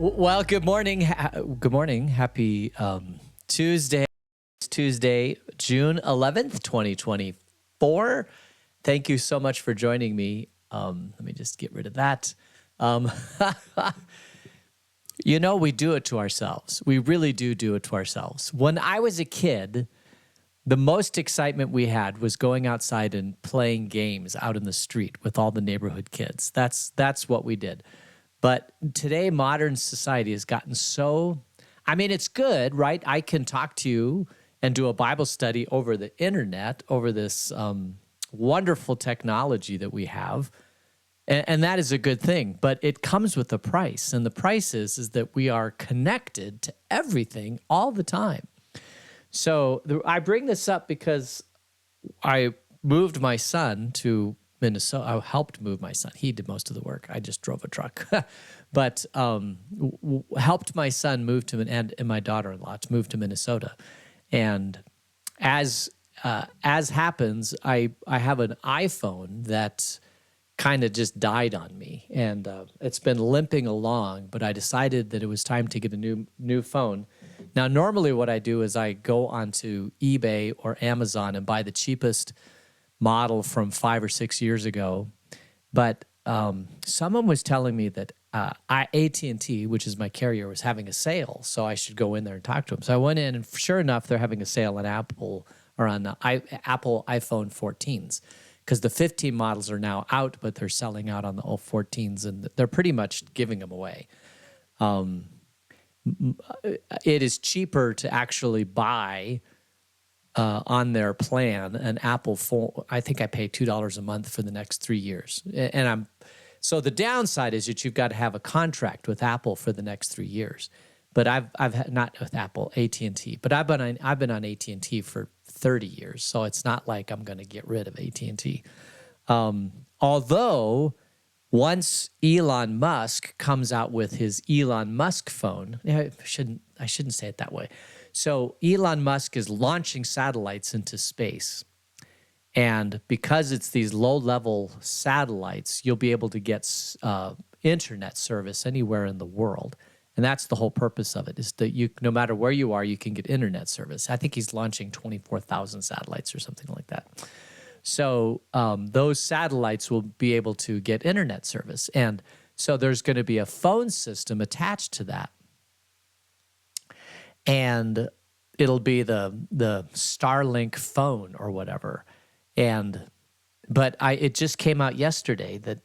Well, good morning. Good morning. Happy Tuesday. It's Tuesday, June 11th, 2024. Thank you so much for joining me. Let me just get rid of that. Um, we do it to ourselves. We really do it to ourselves. When I was a kid, the most excitement we had was going outside and playing games out in the street with all the neighborhood kids. That's what we did. But today, modern society has gotten so, it's good, right? I can talk to you and do a Bible study over the internet, over this wonderful technology that we have. And that is a good thing, but it comes with a price. And the price is that we are connected to everything all the time. So I bring this up because I moved my son to Minnesota. I helped move my son. He did most of the work. I just drove a truck, but helped my son move to and my daughter-in-law to move to Minnesota. And as happens, I have an iPhone that kind of just died on me, and it's been limping along. But I decided that it was time to get a new phone. Now, normally what I do is I go onto eBay or Amazon and buy the cheapest model from 5 or 6 years ago. But someone was telling me that AT&T, which is my carrier, was having a sale, so I should go in there and talk to them. So I went in, and sure enough, they're having a sale on Apple or on the Apple iPhone 14s, because the 15 models are now out, but they're selling out on the old 14s, and they're pretty much giving them away. It is cheaper to actually buy on their plan an Apple phone. I think I pay $2 a month for the next 3 years, and so the downside is that you've got to have a contract with Apple for the next 3 years. But I've not with Apple, AT&T, but I've been on AT&T for 30 years, so it's not like I'm going to get rid of AT&T. Although once Elon Musk comes out with his Elon Musk phone, I shouldn't say it that way. So Elon Musk is launching satellites into space. And because it's these low-level satellites, you'll be able to get internet service anywhere in the world. And that's the whole purpose of it, is that no matter where you are, you can get internet service. I think he's launching 24,000 satellites or something like that. So those satellites will be able to get internet service. And so there's going to be a phone system attached to that. And it'll be the Starlink phone or whatever. But it just came out yesterday that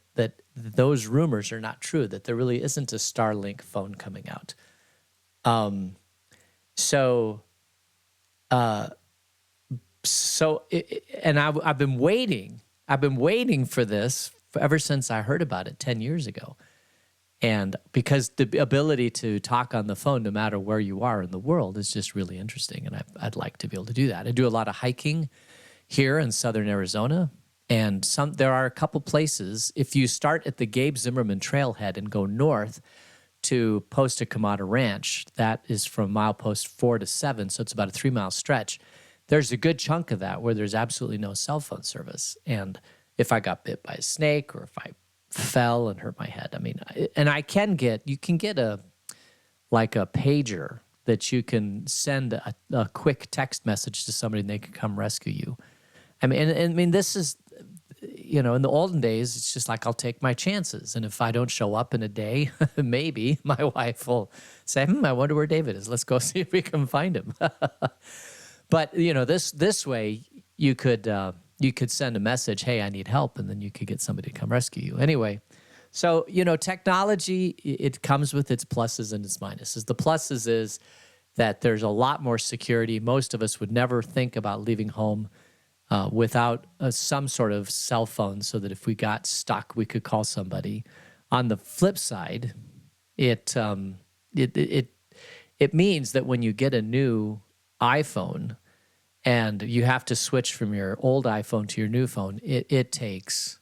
those rumors are not true, that there really isn't a Starlink phone coming out. I've been waiting for this ever since I heard about it 10 years ago. And because the ability to talk on the phone no matter where you are in the world is just really interesting, and I'd like to be able to do that. I do a lot of hiking here in southern Arizona, and there are a couple places. If you start at the Gabe Zimmerman Trailhead and go north to Posta Comada Ranch, that is from milepost 4 to 7, so it's about a 3-mile stretch. There's a good chunk of that where there's absolutely no cell phone service. And if I got bit by a snake, or if I fell and hurt my head, you can get a pager that you can send a quick text message to somebody and they can come rescue you. This is, in the olden days, it's just like, I'll take my chances. And if I don't show up in a day, maybe my wife will say, I wonder where David is. Let's go see if we can find him. But, this way you could send a message, hey, I need help, and then you could get somebody to come rescue you. Anyway, so, technology, it comes with its pluses and its minuses. The pluses is that there's a lot more security. Most of us would never think about leaving home without some sort of cell phone, so that if we got stuck, we could call somebody. On the flip side, it means that when you get a new iPhone and you have to switch from your old iPhone to your new phone, it takes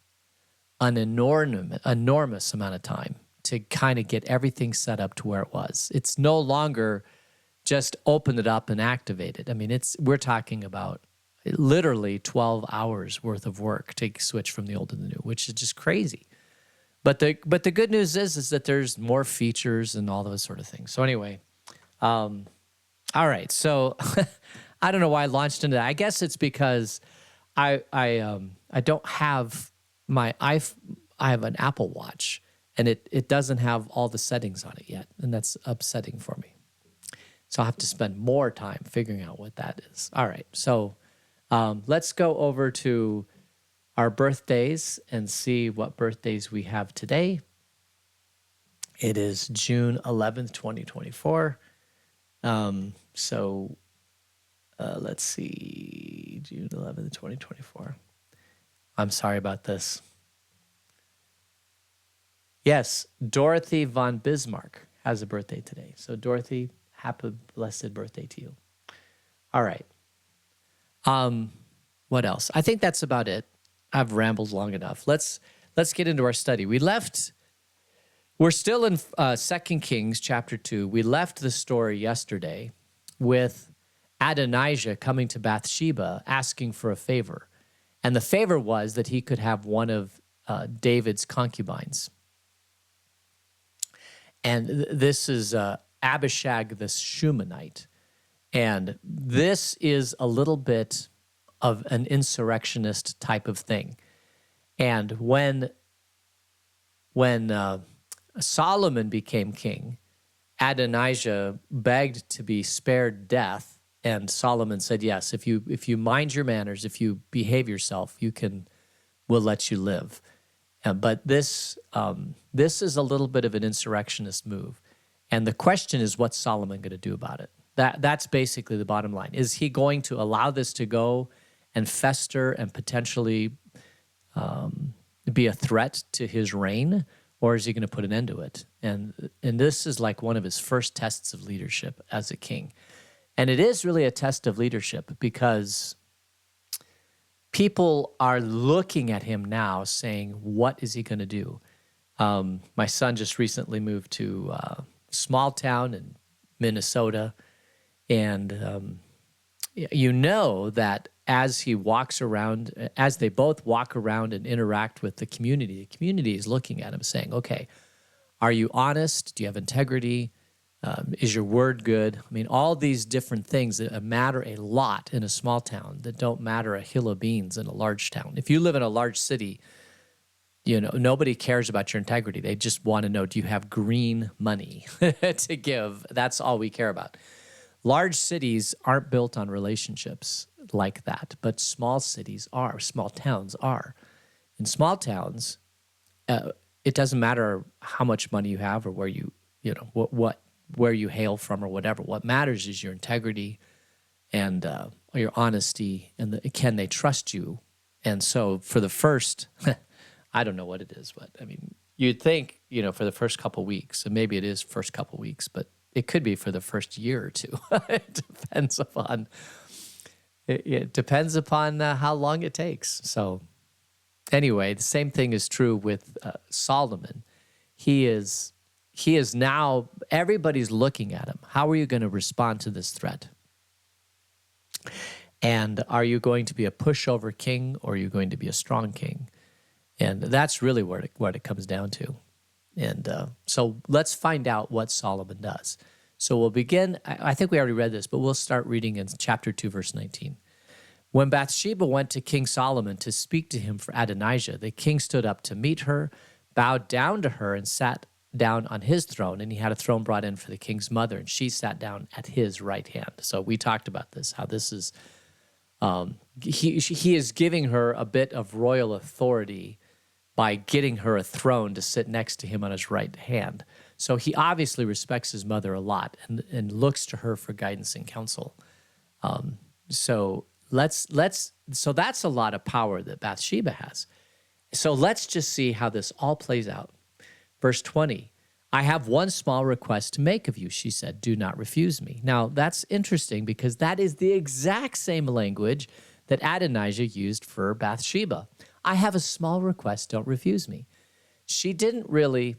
an enormous amount of time to kind of get everything set up to where it was. It's no longer just open it up and activate it. We're talking about literally 12 hours worth of work to switch from the old to the new, which is just crazy. But the good news is that there's more features and all those sort of things. So anyway, all right. So I don't know why I launched into that. I guess it's because I don't have I have an Apple Watch, and it doesn't have all the settings on it yet, and that's upsetting for me. So I'll have to spend more time figuring out what that is. All right. So let's go over to our birthdays and see what birthdays we have today. It is June 11th, 2024. Let's see, June 11th, 2024. I'm sorry about this. Yes, Dorothy von Bismarck has a birthday today. So Dorothy, happy blessed birthday to you. All right. What else? I think that's about it. I've rambled long enough. Let's get into our study. We're still in 2 Kings chapter 2. We left the story yesterday with Adonijah coming to Bathsheba asking for a favor. And the favor was that he could have one of David's concubines. And this is Abishag the Shunammite. And this is a little bit of an insurrectionist type of thing. And when Solomon became king, Adonijah begged to be spared death, and Solomon said, "Yes, if you mind your manners, if you behave yourself, we'll let you live." But this is a little bit of an insurrectionist move, and the question is, what's Solomon going to do about it? That's basically the bottom line. Is he going to allow this to go and fester and potentially be a threat to his reign, or is he going to put an end to it? And this is like one of his first tests of leadership as a king. And it is really a test of leadership because people are looking at him now saying, what is he going to do? My son just recently moved to a small town in Minnesota. And you know that as he walks around, as they both walk around and interact with the community is looking at him saying, okay, are you honest? Do you have integrity? Is your word good? I mean, all these different things that matter a lot in a small town that don't matter a hill of beans in a large town. If you live in a large city, nobody cares about your integrity. They just want to know, do you have green money to give? That's all we care about. Large cities aren't built on relationships like that, but small cities are, small towns are. In small towns, it doesn't matter how much money you have or where where you hail from or whatever. What matters is your integrity and your honesty and can they trust you? And so for the first, I don't know what it is, but I mean, you'd think, for the first couple weeks, and maybe it is first couple weeks, but it could be for the first year or two. It depends upon how long it takes. So anyway, the same thing is true with Solomon. He is now, everybody's looking at him. How are you going to respond to this threat? And are you going to be a pushover king or are you going to be a strong king? And that's really what it comes down to. And so let's find out what Solomon does. So we'll begin, I think we already read this, but we'll start reading in chapter 2, verse 19. When Bathsheba went to King Solomon to speak to him for Adonijah, the king stood up to meet her, bowed down to her, and sat down on his throne. And he had a throne brought in for the king's mother, and she sat down at his right hand. So we talked about this, how this is, he is giving her a bit of royal authority by getting her a throne to sit next to him on his right hand. So he obviously respects his mother a lot and looks to her for guidance and counsel. So that's a lot of power that Bathsheba has. So let's just see how this all plays out. Verse 20, I have one small request to make of you, she said. Do not refuse me. Now, that's interesting because that is the exact same language that Adonijah used for Bathsheba. I have a small request, don't refuse me. She didn't really,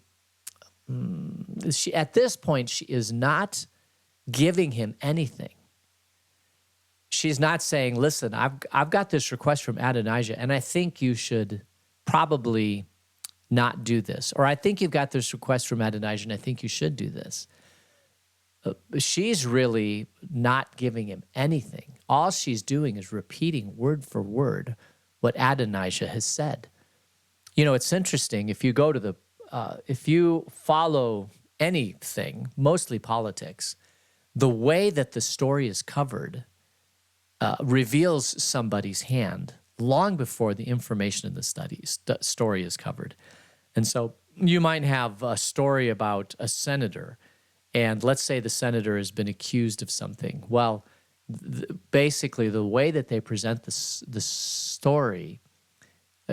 at this point, she is not giving him anything. She's not saying, listen, I've got this request from Adonijah, and I think you should probably not do this. Or I think you've got this request from Adonijah, and I think you should do this. She's really not giving him anything. All she's doing is repeating word for word what Adonijah has said. You know, it's interesting. If you go to if you follow anything, mostly politics, the way that the story is covered reveals somebody's hand long before the information in the story is covered. And so you might have a story about a senator, and let's say the senator has been accused of something. Well, basically, the way that they present the story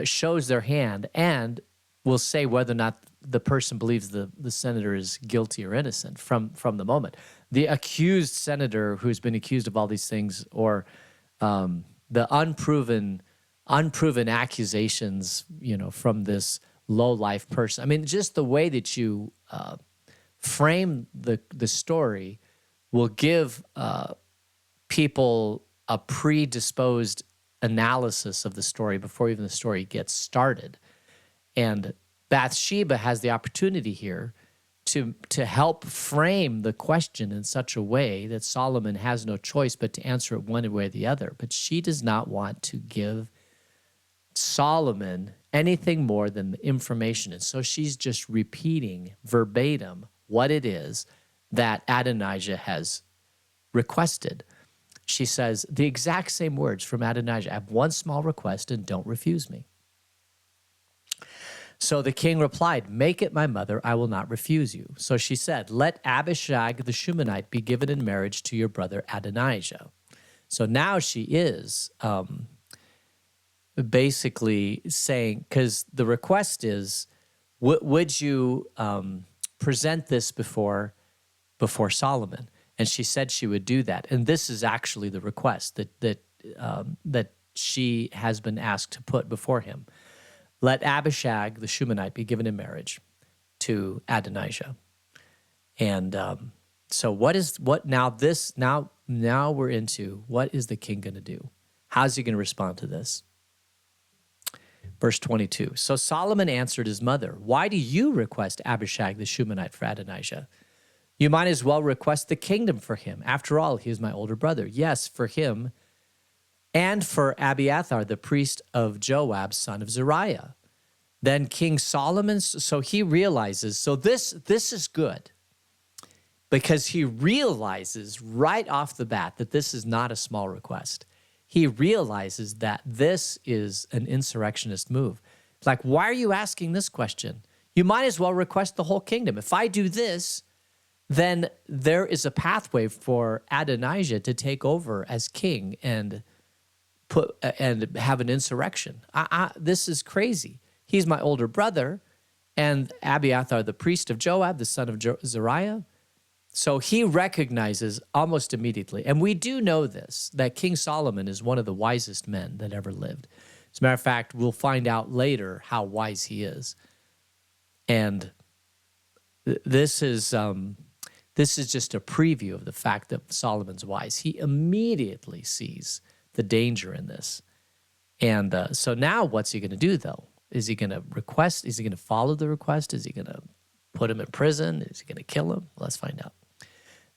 shows their hand and will say whether or not the person believes the senator is guilty or innocent from the moment. The accused senator who's been accused of all these things, or the unproven accusations, from this low-life person. I mean, just the way that you frame the story will give people a predisposed analysis of the story before even the story gets started. And Bathsheba has the opportunity here to help frame the question in such a way that Solomon has no choice but to answer it one way or the other. But she does not want to give Solomon anything more than the information. And so she's just repeating verbatim what it is that Adonijah has requested. She says the exact same words from Adonijah: I have one small request, and don't refuse me. So the king replied, make it my mother, I will not refuse you. So she said, let Abishag the Shumanite be given in marriage to your brother Adonijah. So now she is basically saying, because the request is, would you present this before Solomon? And she said she would do that. And this is actually the request that she has been asked to put before him. Let Abishag the Shumanite be given in marriage to Adonijah. And so now we're into, what is the king going to do? How's he going to respond to this? Verse 22. So Solomon answered his mother, why do you request Abishag the Shumanite for Adonijah? You might as well request the kingdom for him. After all, he is my older brother. Yes, for him and for Abiathar, the priest of Joab, son of Zeruiah. Then King Solomon, so he realizes, so this is good, because he realizes right off the bat that this is not a small request. He realizes that this is an insurrectionist move. It's like, why are you asking this question? You might as well request the whole kingdom. If I do this, then there is a pathway for Adonijah to take over as king and have an insurrection. This is crazy. He's my older brother, and Abiathar, the priest of Joab, the son of Zeruiah. So he recognizes almost immediately, and we do know this, that King Solomon is one of the wisest men that ever lived. As a matter of fact, we'll find out later how wise he is. And this is just a preview of the fact that Solomon's wise. He immediately sees the danger in this. And so now what's he going to do, though? Is he going to request? Is he going to follow the request? Is he going to put him in prison? Is he going to kill him? Let's find out.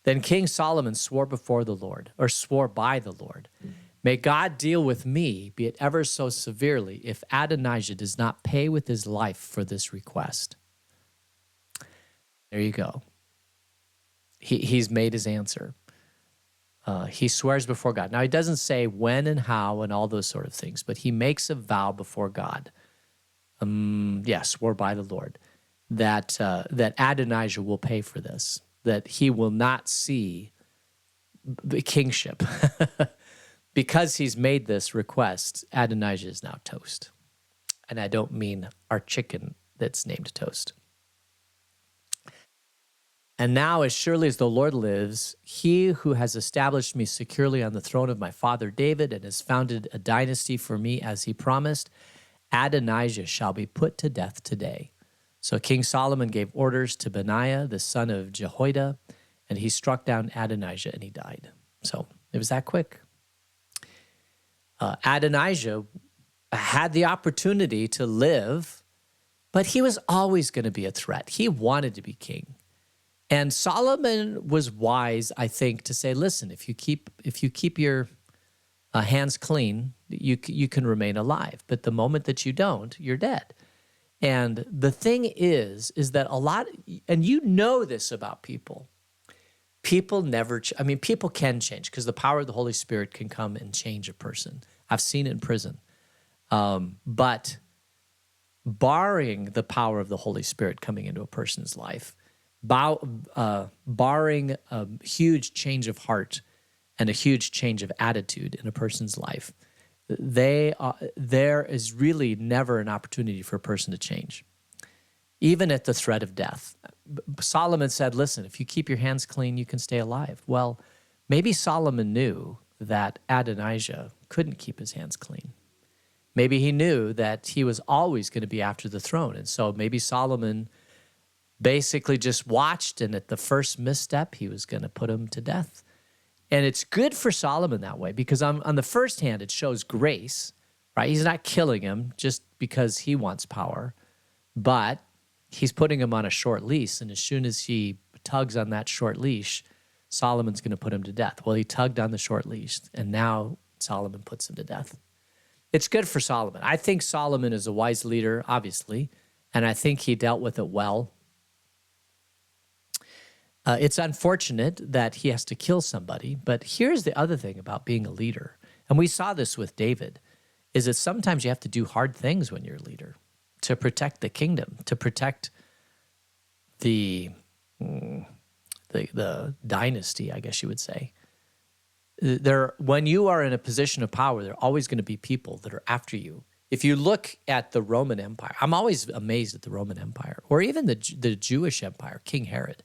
Then King Solomon swore by the Lord, may God deal with me, be it ever so severely, if Adonijah does not pay with his life for this request. There you go. He's made his answer. He swears before God. Now, he doesn't say when and how and all those sort of things, but he makes a vow before God. Swore by the Lord, that Adonijah will pay for this, that he will not see the kingship. Because he's made this request, Adonijah is now toast. And I don't mean our chicken that's named Toast. And now, as surely as the Lord lives, he who has established me securely on the throne of my father David and has founded a dynasty for me as he promised, Adonijah shall be put to death today. So King Solomon gave orders to Benaiah, the son of Jehoiada, and he struck down Adonijah and he died. So it was that quick. Adonijah had the opportunity to live But he was always going to be a threat. He wanted to be king. And Solomon was wise, I think, to say, listen, if you keep your hands clean, you can remain alive. But the moment that you don't, you're dead. And the thing is that a lot, and you know this about people, people never, people can change because the power of the Holy Spirit can come and change a person. I've seen it in prison. But barring the power of the Holy Spirit coming into a person's life, barring a huge change of heart and a huge change of attitude in a person's life, there is really never an opportunity for a person to change, even at the threat of death. Solomon said, listen, if you keep your hands clean, you can stay alive. Well, maybe Solomon knew that Adonijah couldn't keep his hands clean. Maybe he knew that he was always going to be after the throne. And so maybe Solomon basically just watched, and at the first misstep, he was going to put him to death. And it's good for Solomon that way because on the first hand, it shows grace, right? He's not killing him just because he wants power, but he's putting him on a short leash. And as soon as he tugs on that short leash, Solomon's going to put him to death. Well, he tugged on the short leash, and now Solomon puts him to death. It's good for Solomon. I think Solomon is a wise leader, obviously, and I think he dealt with it well. It's unfortunate that he has to kill somebody, but here's the other thing about being a leader, and we saw this with David, is that sometimes you have to do hard things when you're a leader to protect the kingdom, to protect the dynasty, I guess you would say. When you are in a position of power, there are always going to be people that are after you. If you look at the Roman Empire, I'm always amazed at the Roman Empire, or even the Jewish Empire, King Herod.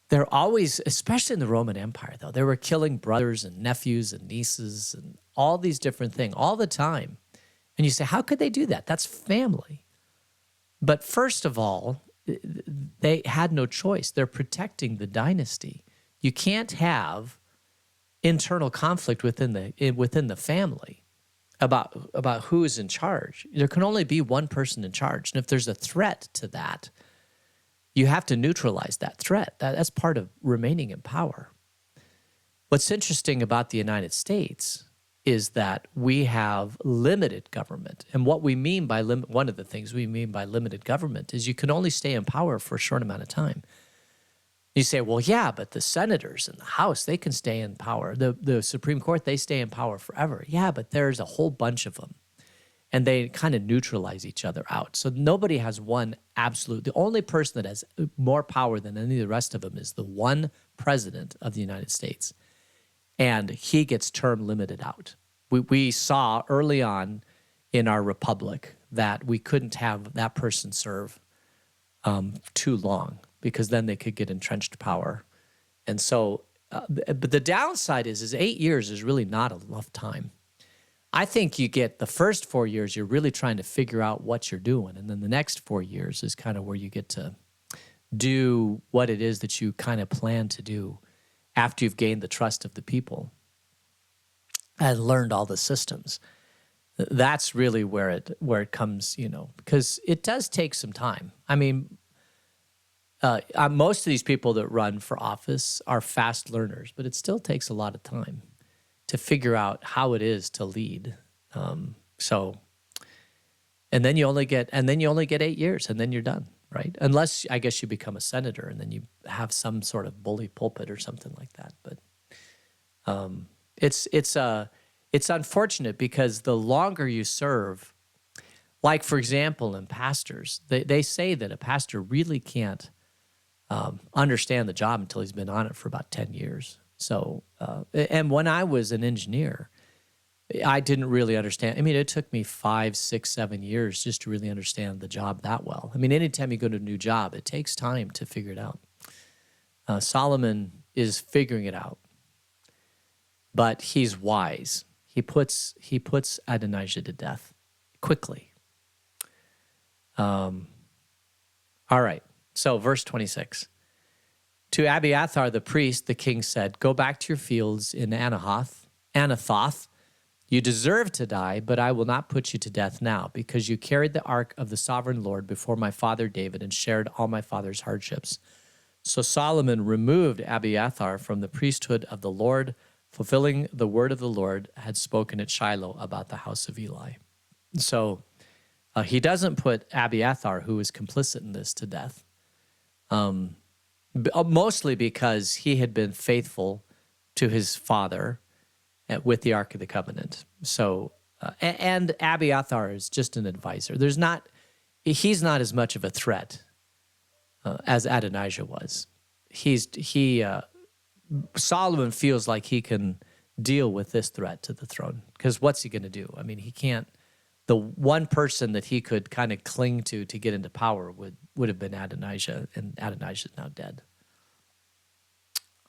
They're always, especially in the Roman Empire, though, they were killing brothers and nephews and nieces and all these different things all the time. And you say, how could they do that? That's family. But first of all, they had no choice. They're protecting the dynasty. You can't have internal conflict within the family about who is in charge. There can only be one person in charge. And if there's a threat to that, you have to neutralize that threat. That's part of remaining in power. What's interesting about the United States is that we have limited government. And what we mean by one of the things we mean by limited government is you can only stay in power for a short amount of time. You say, well, yeah, but the senators in the House, they can stay in power. The Supreme Court, they stay in power forever. Yeah, but there's a whole bunch of them. And they kind of neutralize each other out. So nobody has one absolute. The only person that has more power than any of the rest of them is the one president of the United States. And he gets term limited out. We saw early on in our republic that we couldn't have that person serve too long because then they could get entrenched power. And so, but the downside is 8 years is really not enough time. I think you get the first 4 years, you're really trying to figure out what you're doing. And then the next 4 years is kind of where you get to do what it is that you kind of plan to do after you've gained the trust of the people and learned all the systems. That's really where it comes, because it does take some time. I mean, most of these people that run for office are fast learners, but it still takes a lot of time to figure out how it is to lead. And then you only get 8 years, and then you're done, right? Unless I guess you become a senator, and then you have some sort of bully pulpit or something like that. But it's unfortunate because the longer you serve, like for example, in pastors, they say that a pastor really can't understand the job until he's been on it for about 10 years. So, and when I was an engineer, I didn't really understand. I mean, it took me 5, 6, 7 years just to really understand the job that well. I mean, anytime you go to a new job, it takes time to figure it out. Solomon is figuring it out, but he's wise. He puts Adonijah to death quickly. All right, so verse 26. To Abiathar the priest, the king said, "Go back to your fields in Anathoth. You deserve to die, but I will not put you to death now, because you carried the ark of the sovereign Lord before my father David and shared all my father's hardships. So Solomon removed Abiathar from the priesthood of the Lord, fulfilling the word of the Lord had spoken at Shiloh about the house of Eli. So he doesn't put Abiathar, who was complicit in this, to death, mostly because he had been faithful to his father with the Ark of the Covenant. So, and Abiathar is just an advisor. He's not as much of a threat as Adonijah was. Solomon feels like he can deal with this threat to the throne, because what's he going to do? I mean, he can't. The one person that he could kind of cling to get into power would have been Adonijah, and Adonijah is now dead.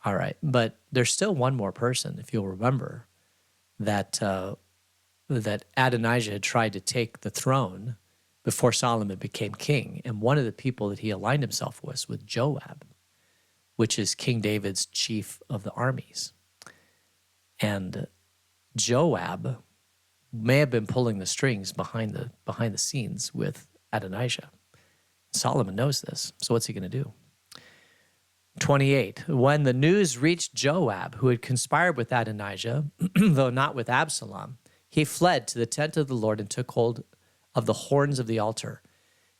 All right, but there's still one more person, if you'll remember, that Adonijah had tried to take the throne before Solomon became king, and one of the people that he aligned himself with Joab, which is King David's chief of the armies. And Joab may have been pulling the strings behind the scenes with Adonijah. Solomon knows this, so what's he going to do? 28, when the news reached Joab, who had conspired with Adonijah, though not with Absalom, he fled to the tent of the Lord and took hold of the horns of the altar.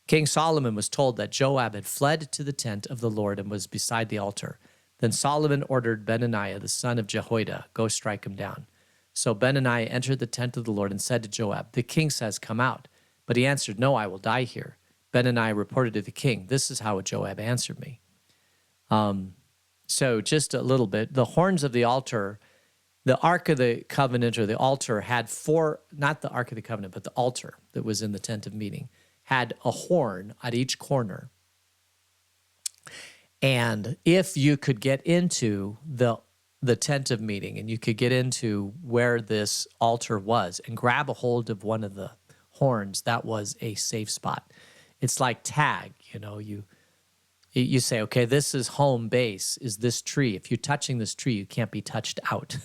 King Solomon was told that Joab had fled to the tent of the Lord and was beside the altar. Then Solomon ordered Benaiah, the son of Jehoiada, go strike him down. So Benaiah entered the tent of the Lord and said to Joab, the king says, come out. But he answered, no, I will die here. Benaiah reported to the king, this is how Joab answered me. So just a little bit, the horns of the altar, the Ark of the Covenant, or the altar, had not the Ark of the Covenant, but the altar that was in the tent of meeting, had a horn at each corner. And if you could get into the tent of meeting, and you could get into where this altar was and grab a hold of one of the horns, that was a safe spot. It's like tag, you say, okay, this is home base, is this tree. If you're touching this tree, you can't be touched out.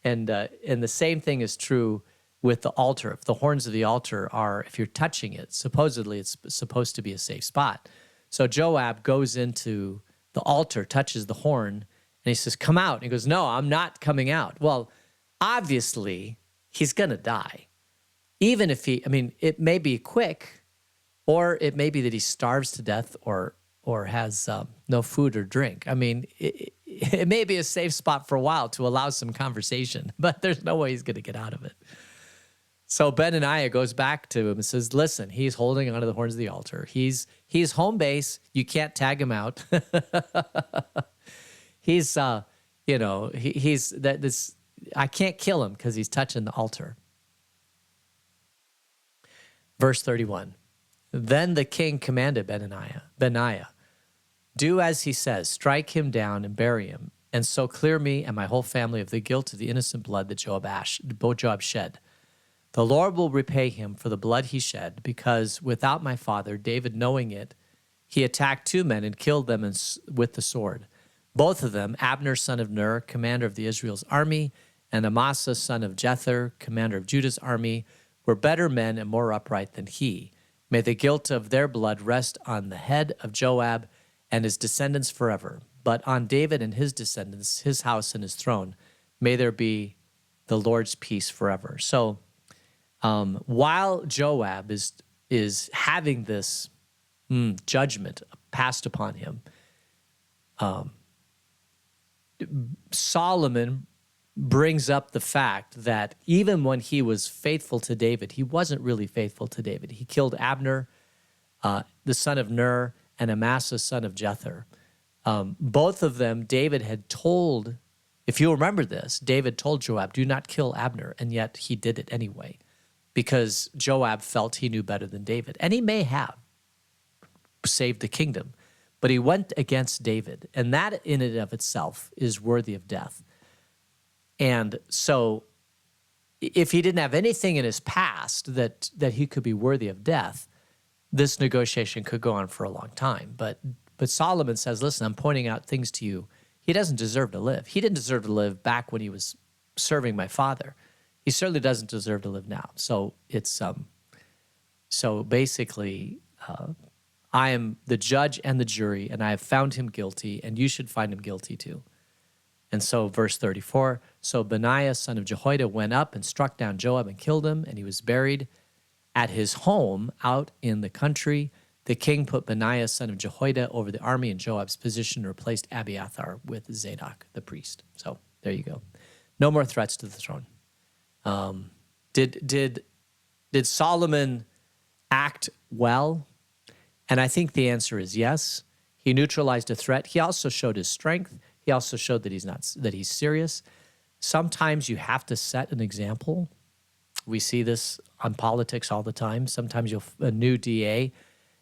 And the same thing is true with the altar. If the horns of the altar if you're touching it, supposedly it's supposed to be a safe spot. So Joab goes into the altar, touches the horn, and he says, come out. And he goes, no, I'm not coming out. Well, obviously, he's going to die. Even if it may be quick, or it may be that he starves to death or has no food or drink. It may be a safe spot for a while to allow some conversation, but there's no way he's going to get out of it. So Benaiah goes back to him and says, listen, he's holding onto the horns of the altar. He's home base. You can't tag him out. He's I can't kill him because he's touching the altar. Verse 31. Then the king commanded Benaiah, do as he says, strike him down and bury him, and so clear me and my whole family of the guilt of the innocent blood that Joab shed. The Lord will repay him for the blood he shed, because without my father, David knowing it, he attacked 2 men and killed them with the sword. Both of them, Abner son of Ner, commander of the Israel's army, and Amasa son of Jether, commander of Judah's army, were better men and more upright than he. May the guilt of their blood rest on the head of Joab and his descendants forever. But on David and his descendants, his house and his throne, may there be the Lord's peace forever. So while Joab is having this judgment passed upon him, Solomon brings up the fact that even when he was faithful to David, he wasn't really faithful to David. He killed Abner, the son of Ner, and Amasa, son of Jether. Both of them, David had told, if you remember this, David told Joab, do not kill Abner, and yet he did it anyway, because Joab felt he knew better than David. And he may have saved the kingdom, but he went against David, and that in and of itself is worthy of death. And so if he didn't have anything in his past that he could be worthy of death, this negotiation could go on for a long time. But Solomon says, listen, I'm pointing out things to you. He doesn't deserve to live. He didn't deserve to live back when he was serving my father. he certainly doesn't deserve to live now. So it's so basically, I am the judge and the jury, and I have found him guilty, and you should find him guilty too. And so, verse 34, so Benaiah, son of Jehoiada, went up and struck down Joab and killed him, and he was buried at his home out in the country. The king put Benaiah, son of Jehoiada, over the army in Joab's position and replaced Abiathar with Zadok, the priest. So there you go. No more threats to the throne. Did Solomon act well? And I think the answer is yes. He neutralized a threat. He also showed his strength. He also showed that he's serious. Sometimes you have to set an example. We see this on politics all the time. Sometimes a new DA,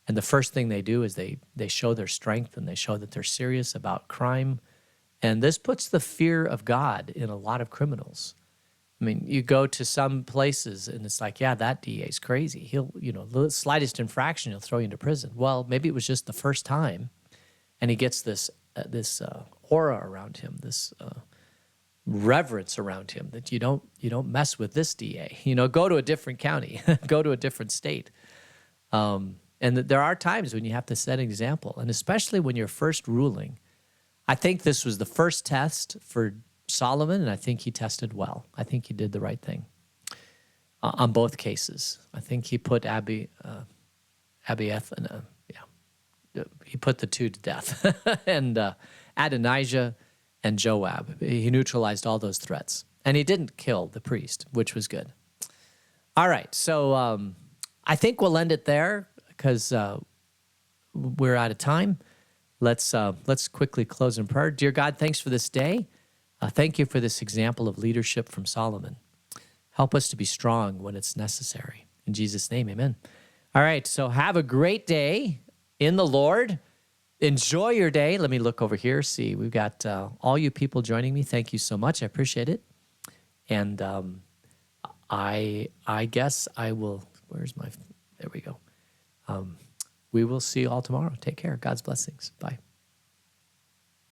and the first thing they do is they show their strength and they show that they're serious about crime. And this puts the fear of God in a lot of criminals. I mean, you go to some places and it's like, yeah, that DA's crazy. He'll, the slightest infraction, he'll throw you into prison. Well, maybe it was just the first time, and he gets this aura around him, this reverence around him that you don't mess with this DA. Go to a different county, go to a different state. And there are times when you have to set an example, and especially when you're first ruling. I think this was the first test for Solomon, and I think he tested well. I think he did the right thing on both cases. I think he put Abiathar, he put the two to death, and Adonijah and Joab. He neutralized all those threats, and he didn't kill the priest, which was good. All right, so I think we'll end it there because we're out of time. Let's quickly close in prayer. Dear God, thanks for this day. Thank you for this example of leadership from Solomon. Help us to be strong when it's necessary. In Jesus' name, amen. All right, so have a great day in the Lord. Enjoy your day. Let me look over here. See, we've got all you people joining me. Thank you so much. I appreciate it. And I guess I will, there we go. We will see you all tomorrow. Take care. God's blessings. Bye.